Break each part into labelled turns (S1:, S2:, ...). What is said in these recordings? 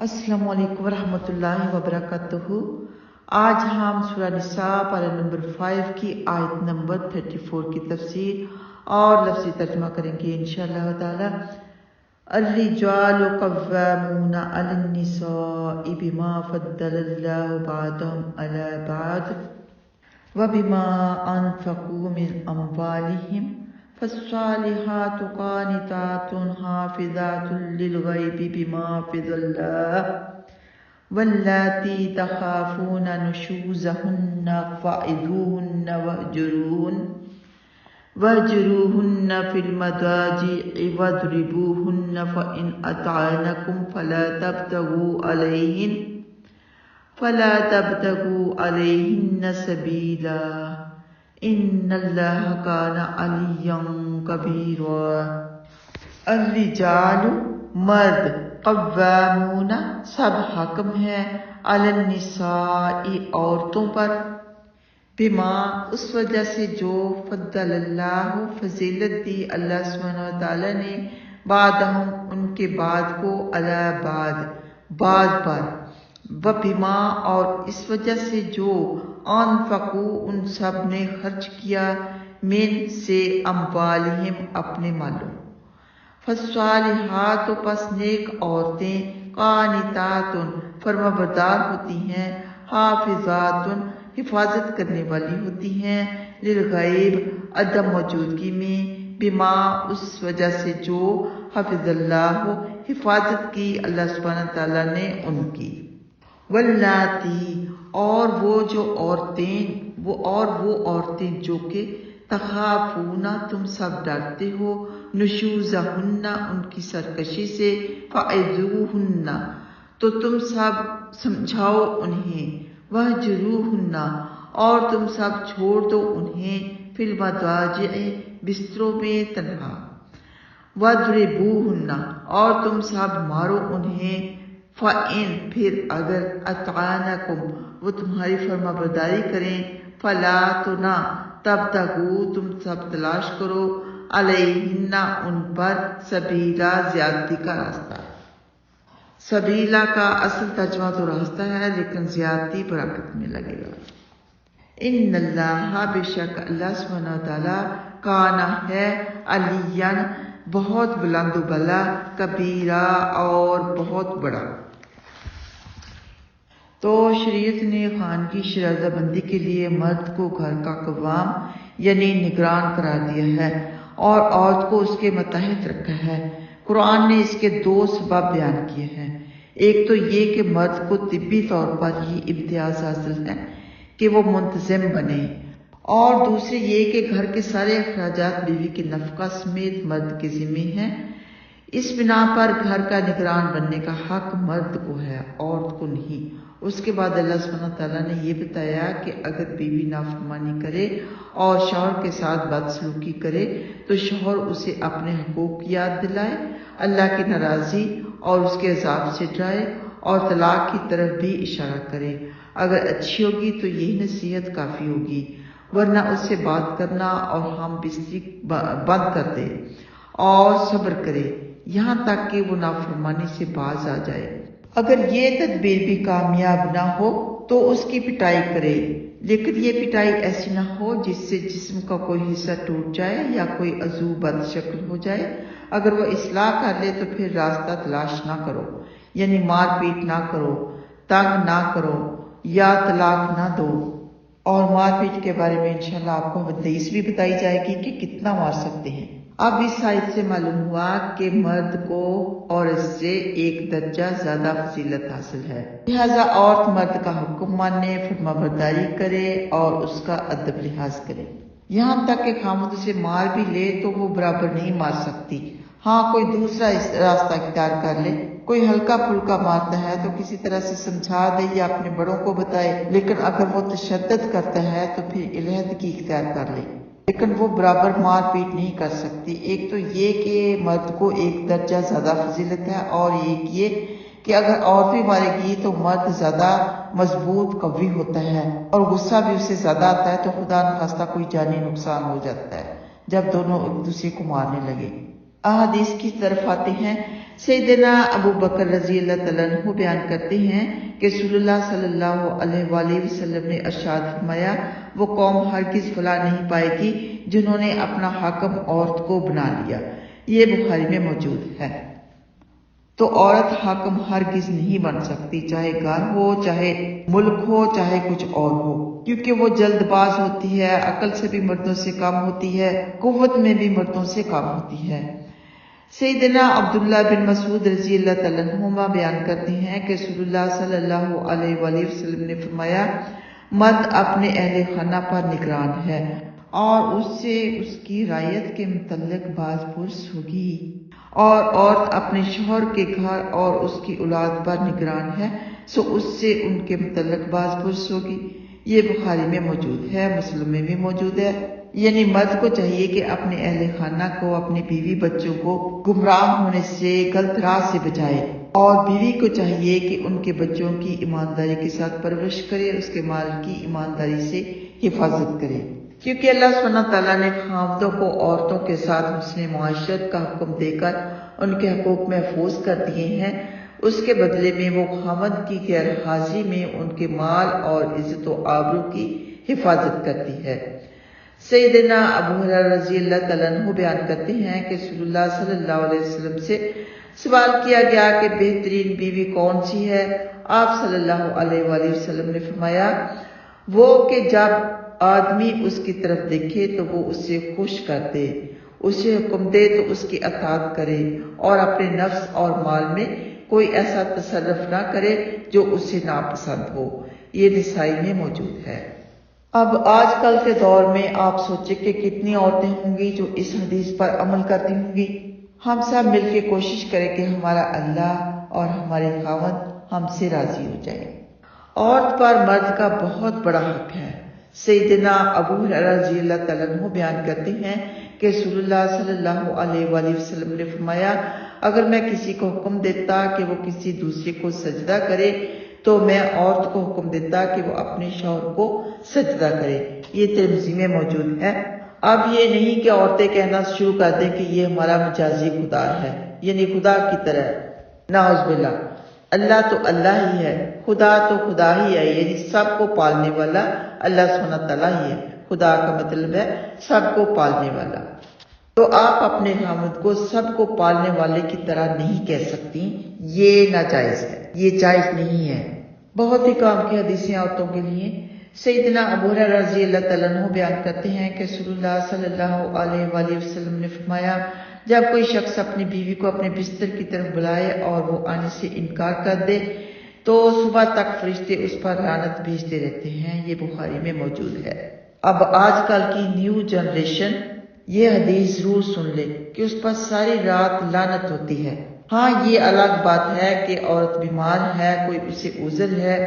S1: السلام علیکم ورحمۃ اللہ وبرکاتہ۔ آج ہم سورہ نساء پارہ نمبر 5 کی آیت نمبر 34 کی تفسیر اور لفظی ترجمہ کریں گے انشاءاللہ تعالی۔ الرجال قوامون علی النساء بما فضل اللہ بعضهم علی بعض وبما انفقوا من اموالهم فالصالحات قانتات حافظات للغیب بما حفظ اللہ واللاتی تخافون نشوزهن فعظوهن واهجروهن في المضاجع واضربوهن فإن أطعنكم فلا تبتغوا عليهن سبيلا ان اللہ کان علیا کبیرا۔ الرجال مرد، قوامون سب حاکم ہیں، علی النساء عورتوں پر، بما اس وجہ سے جو فضل اللہ فضیلت دی اللہ سبحانہ وتعالی نے، بعدہم ان کے بعد کو، علی بعض پر، وبما اور اس وجہ سے جو انفقوا ان سب نے خرچ کیا، من سے اموالہم اپنے مالوں، فالصالحات پس نیک عورتیں، قانتات فرمانبردار ہوتی ہیں، حافظات حفاظت کرنے والی ہوتی ہیں، للغیب عدم موجودگی میں، بما اس وجہ سے جو حفظ اللہ حفاظت کی اللہ سبحانہ تعالیٰ نے ان کی، واللاتی اور وہ عورتیں جو کہ تخافون تم سب ڈرتے ہو، نشوزہن ان کی سرکشی سے، فعظوہن تو تم سب سمجھاؤ انہیں، واہجروہن اور تم سب چھوڑ دو انہیں، فی المضاجع بستروں میں تنہا، واضربوہن اور تم سب مارو انہیں، فَإِن پھر اگر اطعنکم وہ تمہاری فرما برداری کریں، فلا تو نہ، تبتغوا تم سب تلاش کرو، علیہن ان پر، سبیلا زیادتی کا راستہ۔ سبیلا کا اصل ترجمہ تو راستہ ہے، لیکن زیادتی برکت میں لگے گا۔ ان اللہ بے شک اللہ سبحانہ وتعالی کانا ہے، علیاً بہت بلند و بالا، کبیرہ اور بہت بڑا۔ تو شریعت نے خانگی شرازہ بندی کے لیے مرد کو گھر کا قوام یعنی نگران قرار دیا ہے اور عورت کو اس کے ماتحت رکھا ہے۔ قرآن نے اس کے 2 سبب بیان کیے ہیں۔ ایک تو یہ کہ مرد کو طبی طور پر یہ امتیاز حاصل ہے کہ وہ منتظم بنے، اور دوسرے یہ کہ گھر کے سارے اخراجات بیوی کے نفقہ سمیت مرد کے ذمہ ہیں۔ اس بنا پر گھر کا نگران بننے کا حق مرد کو ہے، عورت کو نہیں۔ اس کے بعد اللہ سبحانہ تعالیٰ نے یہ بتایا کہ اگر بیوی نافرمانی کرے اور شوہر کے ساتھ بدسلوکی کرے تو شوہر اسے اپنے حقوق کی یاد دلائے، اللہ کی ناراضی اور اس کے عذاب سے ڈرائے، اور طلاق کی طرف بھی اشارہ کرے۔ اگر اچھی ہوگی تو یہی نصیحت کافی ہوگی، ورنہ اس سے بات کرنا اور ہم بستری بند کر دے اور صبر کرے یہاں تک کہ وہ نافرمانی سے باز آ جائے۔ اگر یہ تدبیر بھی کامیاب نہ ہو تو اس کی پٹائی کرے، لیکن یہ پٹائی ایسی نہ ہو جس سے جسم کا کوئی حصہ ٹوٹ جائے یا کوئی عضو بد شکل ہو جائے۔ اگر وہ اصلاح کر لے تو پھر راستہ تلاش نہ کرو، یعنی مار پیٹ نہ کرو، تنگ نہ کرو یا طلاق نہ دو۔ اور مار پیٹ کے بارے میں انشاءاللہ آپ کو حدیث بھی بتائی جائے گی کہ کتنا مار سکتے ہیں۔ اب اس آیت سے معلوم ہوا کہ مرد کو عورت سے 1 درجہ زیادہ فضیلت حاصل ہے، لہذا عورت مرد کا حکم مانے، فرما برداری کرے اور اس کا ادب لحاظ کرے، یہاں تک کہ خامد اسے مار بھی لے تو وہ برابر نہیں مار سکتی۔ ہاں کوئی دوسرا راستہ اختیار کر لے، کوئی ہلکا پھلکا مارتا ہے تو کسی طرح سے سمجھا دے یا اپنے بڑوں کو بتائے، لیکن اگر وہ تشدد کرتا ہے تو پھر علیحدگی اختیار کر لے، لیکن وہ برابر مار پیٹ نہیں کر سکتی۔ ایک تو یہ کہ مرد کو 1 درجہ زیادہ فضیلت ہے، اور ایک یہ کہ اگر عورت بھی مارے گی تو مرد زیادہ مضبوط قوی ہوتا ہے اور غصہ بھی اسے زیادہ آتا ہے، تو خدا نخواستہ کوئی جانی نقصان ہو جاتا ہے جب دونوں ایک دوسرے کو مارنے لگے۔ अहादीस की तरफ आते हैं। सैयदना अबू बकर रजी अल्लाह तआला अन्हु बयान करते हैं कि रसूलुल्लाह सल्लल्लाहु अलैहि वसल्लम ने इरशाद फरमाया, वो कौम हरगिज फलाह नहीं पाएगी जिन्होंने अपना हाकम औरत को बना लिया। ये बुखारी में मौजूद है। तो औरत हाकम हरगिज नहीं बन सकती, चाहे घर हो, चाहे मुल्क हो, चाहे कुछ और हो, क्योंकि वो जल्दबाज होती है, अकल से भी मर्दों से कम होती है, कुव्वत में भी मर्दों से कम होती है। सैयदना अब्दुल्ला बिन मसूद रजी अल्लाह तआला अन्हुमा बयान करते हैं कि रसूलुल्लाह सल्लल्लाहु अलैहि वसल्लम ने फरमाया, मर्द अपने अहले खाना पर निगरान है और उससे उसकी रायत के मुतल्लिक बाज़पुरस होगी, और औरत अपने शौहर के घर और उसकी औलाद पर निगरान है, सो उससे उनके मुतल्लिक बाज़पुरस होगी। ये बुखारी में मौजूद है, मुस्लिम में भी मौजूद है। यानी मर्द को चाहिए कि अपने अहले खाना को, अपनी बीवी बच्चों को गुमराह होने से, गलत राह से बचाए, और बीवी को चाहिए कि उनके बच्चों की ईमानदारी के साथ परवरिश करे, उसके माल की ईमानदारी से हिफाजत करे, क्योंकि अल्लाह सुब्हानहू तआला ने खामदों को औरतों के साथ हुस्न मुआशरत का हुक्म देकर उनके हकूक महफूज कर दिए हैं। उसके बदले में वो खामद की गैर हाजिरी में उनके माल और इज्जत व आबरू की हिफाजत करती है। सैयदना अबू हुरैरा रज़ी अल्लाह तआला अन्हु बयान करते हैं कि रसूलुल्लाह सल्लल्लाहु अलैहि वसल्लम से सवाल किया गया कि बेहतरीन बीवी कौन सी है। आप सल्लल्लाहु अलैहि वसल्लम ने फरमाया, वो कि जब आदमी उसकी तरफ देखे तो वो उससे खुश कर दे, उसे हुक्म दे तो उसकी अताअत करे, और अपने नफ्स और माल में कोई ऐसा तसर्रुफ ना करे जो उसे नापसंद हो। ये निसाई में मौजूद है। अब आजकल के दौर में आप सोचे कि कितनी औरतें होंगी जो इस हदीस पर अमल करती होंगी। हम सब मिलकर कोशिश करें कि हमारा अल्लाह और हमारे खावंद हमसे राजी हो जाए। औरत पर मर्द का बहुत बड़ा हक है। सैयदना अबू हुरैरा रज़ी अल्लाह तआला अन्हु बयान करते हैं कि रसूलुल्लाह सल्लल्लाहु अलैहि वसल्लम ने फरमाया, अगर मैं किसी को हुक्म देता कि वो किसी दूसरे को सजदा करे तो मैं औरत को हुक्म देता कि वो अपने शौहर को सजदा करे। ये तिर्मिज़ी में मौजूद है। अब ये नहीं कि औरतें कहना शुरू कर दें कि ये हमारा मजाजी खुदा है, यानी खुदा की तरह। नाउज़ुबिल्लाह, अल्लाह तो अल्लाह ही है, खुदा तो खुदा ही है, यानी सबको पालने वाला अल्लाह सुब्हानहू तआला ही है। खुदा का मतलब है सबको पालने वाला। तो आप अपने खामद को सबको पालने वाले की तरह नहीं कह सकती, ये नाजायज है, ये जायज नहीं है। बहुत ही काम की हदीसें औरतों के लिए। सैयदना अबू हुरैरा रज़ी अल्लाह तआला अन्हु बयान करते हैं कि रसूलुल्लाह सल्लल्लाहु अलैहि वसल्लम ने फरमाया, जब कोई शख्स अपनी बीवी को अपने बिस्तर की तरफ बुलाए और वो आने से इनकार कर दे तो सुबह तक फरिश्ते उस पर लानत भेजते रहते हैं। ये बुखारी में मौजूद है। अब आजकल की न्यू जनरेशन ये हदीस जरूर सुन ले कि उस पर सारी रात लानत होती है। हाँ, ये अलग बात है कि औरत बीमार है, कोई उसे उज़र है,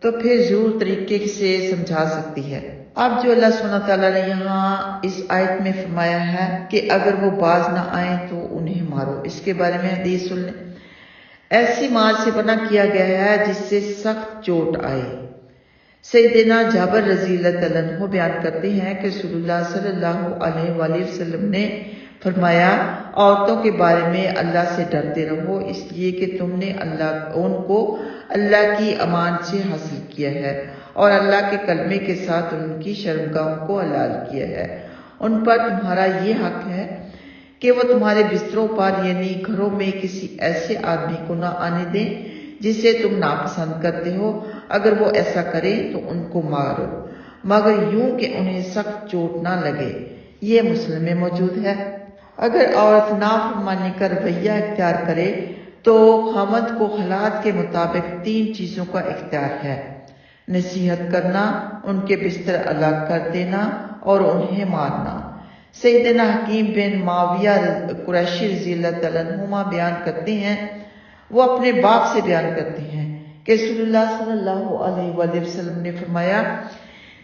S1: तो फिर जरूर तरीके से समझा सकती है। अब जो अल्लाह सुब्हानहू तआला ने यहाँ इस आयत में फरमाया है कि अगर वो बाज ना आए तो उन्हें मारो, इसके बारे में हदीस सुन ले। ऐसी मार से बना किया गया है जिससे सख्त चोट आए। सैयदना जाबिर रज़ी अल्लाह तआला अन्हु बयान करते हैं कि रसूलुल्लाह सल्लल्लाहु अलैहि वसल्लम ने फरमाया, औरतों के बारे में अल्लाह से डरते रहो, इसलिए कि तुमने उनको अल्लाह की अमान से हासिल किया है और अल्लाह के कलमे के साथ उनकी शर्मगाहों को हलाल किया है। उन पर तुम्हारा ये हक है कि वो तुम्हारे बिस्तरों पर यानी घरों में किसी ऐसे आदमी को न आने दें जिसे तुम नापसंद करते हो। अगर वो ऐसा करे तो उनको मारो, मगर यूं कि उन्हें सख्त चोट ना लगे। ये मुस्लिम में मौजूद है। अगर औरत नाफरमानी का रवैया इख्तियार करे तो खामद को हालात के मुताबिक 3 चीजों का इख्तियार है: नसीहत करना, उनके बिस्तर अलग कर देना और उन्हें मारना। सैयदना हकीम बिन माविया कुरैशी रज़ी अल्लाह तआला अन्हुमा बयान करते हैं, वो अपने बाप से बयान करते हैं कि रसूलुल्लाह सल्लल्लाहु अलैहि वसल्लम ने फरमाया,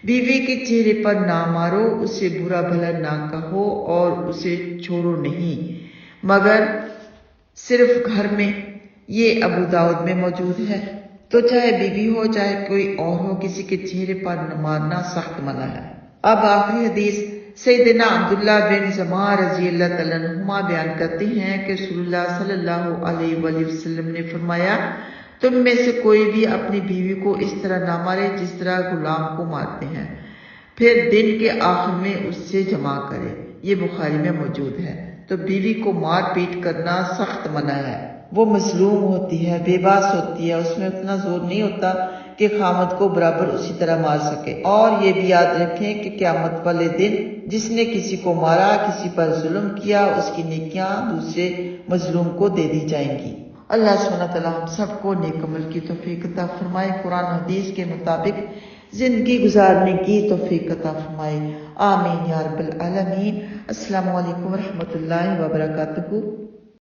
S1: बीवी के चेहरे पर ना मारो, उसे बुरा भला ना कहो और उसे छोड़ो नहीं मगर सिर्फ घर में। ये अबू दाऊद में मौजूद है। तो चाहे बीवी हो चाहे कोई और हो, किसी के चेहरे पर न मारना सख्त मना है। अब आखिरी हदीस سیدنا عبداللہ بن زمعہ رضی اللہ تعالیٰ عنہما بیان کرتے ہیں کہ رسول اللہ صلی اللہ علیہ وآلہ وسلم نے فرمایا، تم میں سے کوئی بھی اپنی بیوی کو اس طرح نہ مارے جس طرح غلام کو مارتے ہیں، پھر دن کے آخر میں اس سے جمع کرے۔ یہ بخاری میں موجود ہے۔ تو بیوی کو مار پیٹ کرنا سخت منع ہے۔ وہ مظلوم ہوتی ہے، بے باس ہوتی ہے، اس میں اتنا زور نہیں ہوتا کہ خامد کو برابر اسی طرح مار سکے۔ اور یہ بھی یاد رکھیں کہ قیامت والے دن جس نے کسی کو مارا، کسی پر ظلم کیا، اس کی نیکیاں دوسرے مظلوم کو دے دی جائیں گی۔ اللہ سبحانہ تعالیٰ ہم سب کو نیک عمل کی توفیق عطا فرمائے، قرآن حدیث کے مطابق زندگی گزارنے کی توفیق عطا فرمائے، آمین یا رب العالمین۔ السلام علیکم ورحمۃ اللہ وبرکاتہ۔